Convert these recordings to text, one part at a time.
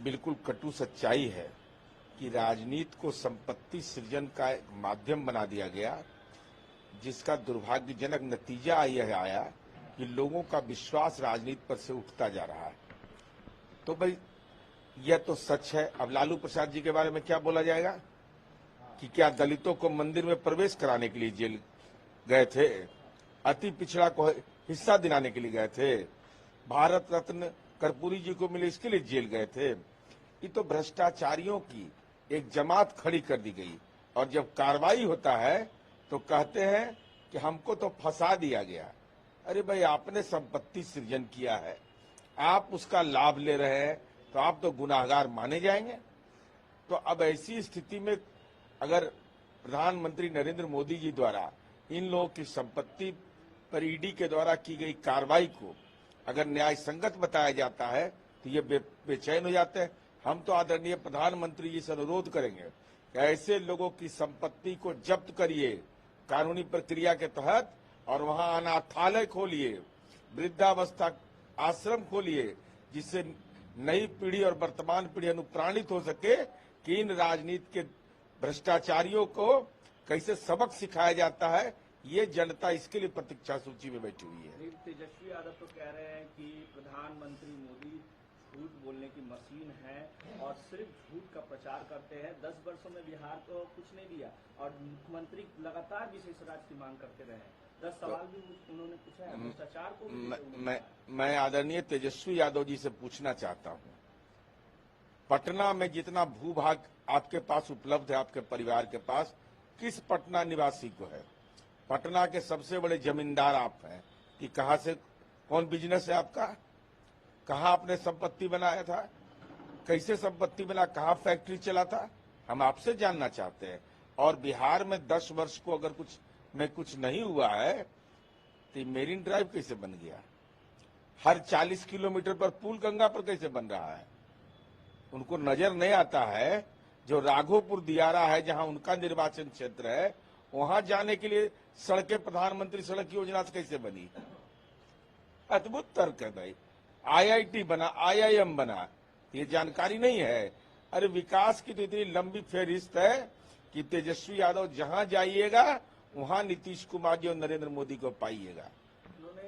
बिल्कुल कटु सच्चाई है कि राजनीति को संपत्ति सृजन का एक माध्यम बना दिया गया, जिसका दुर्भाग्यजनक नतीजा यह आया कि लोगों का विश्वास राजनीति पर से उठता जा रहा है। तो भाई यह तो सच है। अब लालू प्रसाद जी के बारे में क्या बोला जाएगा कि क्या दलितों को मंदिर में प्रवेश कराने के लिए जेल गए थे, अति पिछड़ा को हिस्सा दिलाने के लिए गए थे, भारत रत्न कर्पूरी जी को मिले इसके लिए जेल गए थे। ये तो भ्रष्टाचारियों की एक जमात खड़ी कर दी गई, और जब कार्रवाई होता है तो कहते हैं कि हमको तो फंसा दिया गया। अरे भाई, आपने संपत्ति सृजन किया है, आप उसका लाभ ले रहे हैं, तो आप तो गुनाहगार माने जाएंगे। तो अब ऐसी स्थिति में अगर प्रधानमंत्री नरेंद्र मोदी जी द्वारा इन लोगों की संपत्ति पर ईडी के द्वारा की गई कार्रवाई को अगर न्याय संगत बताया जाता है तो ये बेचैन हो जाते हैं। हम तो आदरणीय प्रधानमंत्री जी से अनुरोध करेंगे कि ऐसे लोगों की संपत्ति को जब्त करिए कानूनी प्रक्रिया के तहत, और वहां अनाथालय खोलिए, वृद्धावस्था आश्रम खोलिए, जिससे नई पीढ़ी और वर्तमान पीढ़ी अनुप्राणित हो सके कि इन राजनीति के भ्रष्टाचारियों को कैसे सबक सिखाया जाता है। ये जनता इसके लिए प्रतीक्षा सूची में बैठी हुई है। तेजस्वी यादव तो कह रहे हैं कि प्रधानमंत्री मोदी झूठ बोलने की मशीन है और सिर्फ झूठ का प्रचार करते हैं। 10 वर्षों में बिहार को कुछ नहीं दिया और मुख्यमंत्री लगातार विशेष राज्य की मांग करते रहे। 10 सवाल भी उन्होंने पूछा है। भ्रष्टाचार को मैं आदरणीय तेजस्वी यादव जी से पूछना चाहता हूं, पटना में जितना भूभाग आपके पास उपलब्ध है, आपके परिवार के पास, किस पटना निवासी को है? पटना के सबसे बड़े जमींदार आप हैं कि कहां से, कौन बिजनेस है आपका, कहां आपने संपत्ति बनाया था, कैसे संपत्ति बना, कहां फैक्ट्री चला था, हम आपसे जानना चाहते हैं। और बिहार में 10 वर्ष को अगर कुछ नहीं हुआ है तो मेरीन ड्राइव कैसे बन गया? हर 40 किलोमीटर पर पुल गंगा पर कैसे बन रहा है? उनको नजर नहीं आता है जो राघोपुर दियारा है, जहां उनका निर्वाचन क्षेत्र है, वहां जाने के लिए सड़कें प्रधानमंत्री सड़क योजना से कैसे बनी? अद्भुत तर्क है भाई। IIT बना, IIM बना, ये जानकारी नहीं है। अरे विकास की तो इतनी लंबी फेहरिस्त है कि तेजस्वी यादव जहां जाइएगा वहां नीतीश कुमार जी और नरेंद्र मोदी को पाइएगा। उन्होंने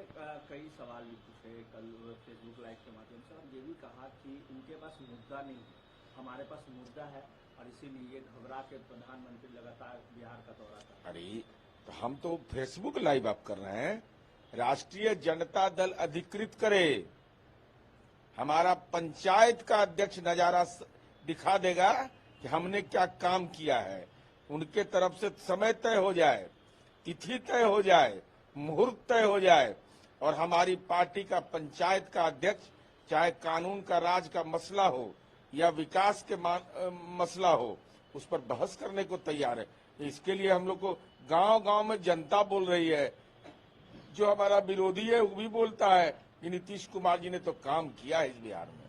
कई सवाल भी पूछे कल फेसबुक लाइव के माध्यम से, और ये भी कहा कि उनके पास मुद्दा नहीं है, हमारे पास मुद्दा है और इसीलिए घबरा के प्रधानमंत्री लगातार बिहार का दौरा कर। अरे तो हम तो फेसबुक लाइव आप कर रहे हैं। राष्ट्रीय जनता दल अधिकृत करे, हमारा पंचायत का अध्यक्ष नजारा दिखा देगा कि हमने क्या काम किया है। उनके तरफ से समय तय हो जाए, तिथि तय हो जाए, मुहूर्त तय हो जाए, और हमारी पार्टी का पंचायत का अध्यक्ष, चाहे कानून का राज का मसला हो या विकास के मसला हो, उस पर बहस करने को तैयार है। इसके लिए हम लोग को गांव-गांव में जनता बोल रही है, जो हमारा विरोधी है वो भी बोलता है कि नीतीश कुमार जी ने तो काम किया है इस बिहार में।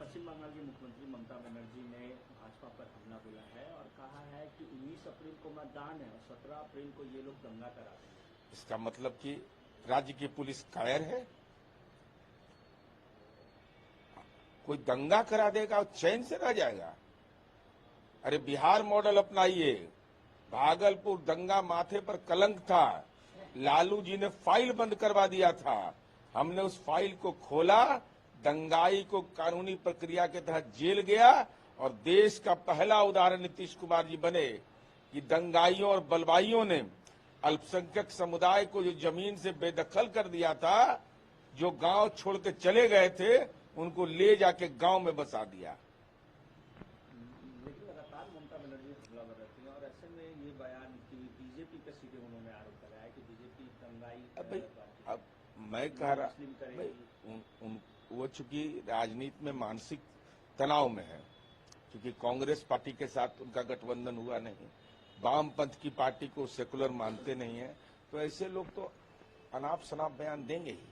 पश्चिम बंगाल की मुख्यमंत्री ममता बनर्जी ने भाजपा पर हमला बोला है और कहा है कि 19 अप्रैल को मतदान है और 17 अप्रैल को ये लोग दंगा करा देंगे। इसका मतलब कि राज्य की पुलिस कायर है? कोई दंगा करा देगा और चैन से रह जाएगा? अरे बिहार मॉडल अपनाइए। भागलपुर दंगा माथे पर कलंक था, लालू जी ने फाइल बंद करवा दिया था, हमने उस फाइल को खोला, दंगाई को कानूनी प्रक्रिया के तहत जेल गया, और देश का पहला उदाहरण नीतीश कुमार जी बने कि दंगाइयों और बलवाइयों ने अल्पसंख्यक समुदाय को जो जमीन से बेदखल कर दिया था, जो गांव छोड़ के चले गए थे, उनको ले जाके गांव में बसा दिया। लेकिन लगातार ममता बनर्जी हमला कर रही है और ऐसे में ये बयान की बीजेपी पे सीधे उन्होंने आरोप लगाया कि बीजेपी दंगाई। अब मैं कह रहा, वो चूंकि राजनीति में मानसिक तनाव में है, क्योंकि कांग्रेस पार्टी के साथ उनका गठबंधन हुआ नहीं, वामपंथ की पार्टी को सेकुलर मानते नहीं है, तो ऐसे लोग तो अनाप शनाप बयान देंगे ही।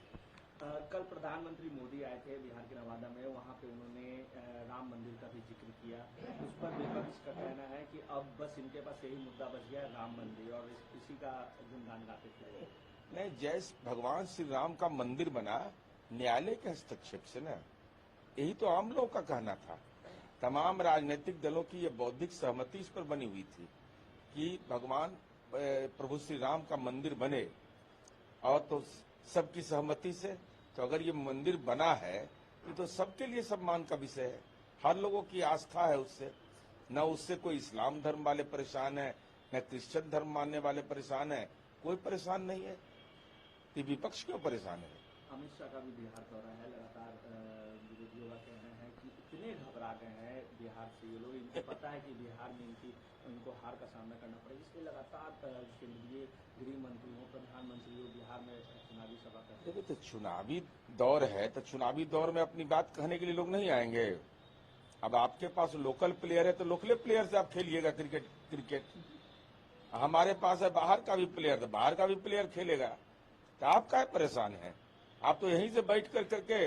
कल प्रधानमंत्री मोदी आए थे बिहार के नवादा में, वहां पे उन्होंने राम मंदिर का भी जिक्र किया। उस पर विपक्ष का कहना है कि अब बस इनके पास यही मुद्दा बच गया, राम मंदिर, और इसी का गुणगान गाते थे। नहीं, जैसे भगवान श्री राम का मंदिर बना न्यायालय के हस्तक्षेप से ना, यही तो आम लोगों का कहना था। तमाम राजनीतिक दलों की ये बौद्धिक सहमति इस पर बनी हुई थी कि भगवान प्रभु श्री राम का मंदिर बने, और तो सबकी सहमति से, तो अगर ये मंदिर बना है ये तो सबके लिए सम्मान का विषय है, हर लोगों की आस्था है उससे, न उससे कोई इस्लाम धर्म वाले परेशान है, न क्रिश्चियन धर्म मानने वाले परेशान है, कोई परेशान नहीं है। ये विपक्ष क्यों परेशान है? अमित शाह का भी बिहार दौरा है, लगातार विरोधियों का कहना है कि इतने घबरा गए हैं बिहार से ये लोग, इनको पता है कि बिहार में इनको हार का सामना करना पड़ेगा, इसलिए लगातार केंद्रीय गृह मंत्री हो, प्रधानमंत्री हो, बिहार में चुनावी सभा करते हैं। देखो, तो चुनावी दौर है, तो चुनावी दौर में अपनी बात कहने के लिए लोग नहीं आएंगे। अब आपके पास लोकल प्लेयर है तो लोकल प्लेयर से आप खेलिएगा क्रिकेट। हमारे पास है बाहर का भी प्लेयर, तो बाहर का भी प्लेयर खेलेगा, तो आप काहे परेशान हैं? आप तो यहीं से बैठ करके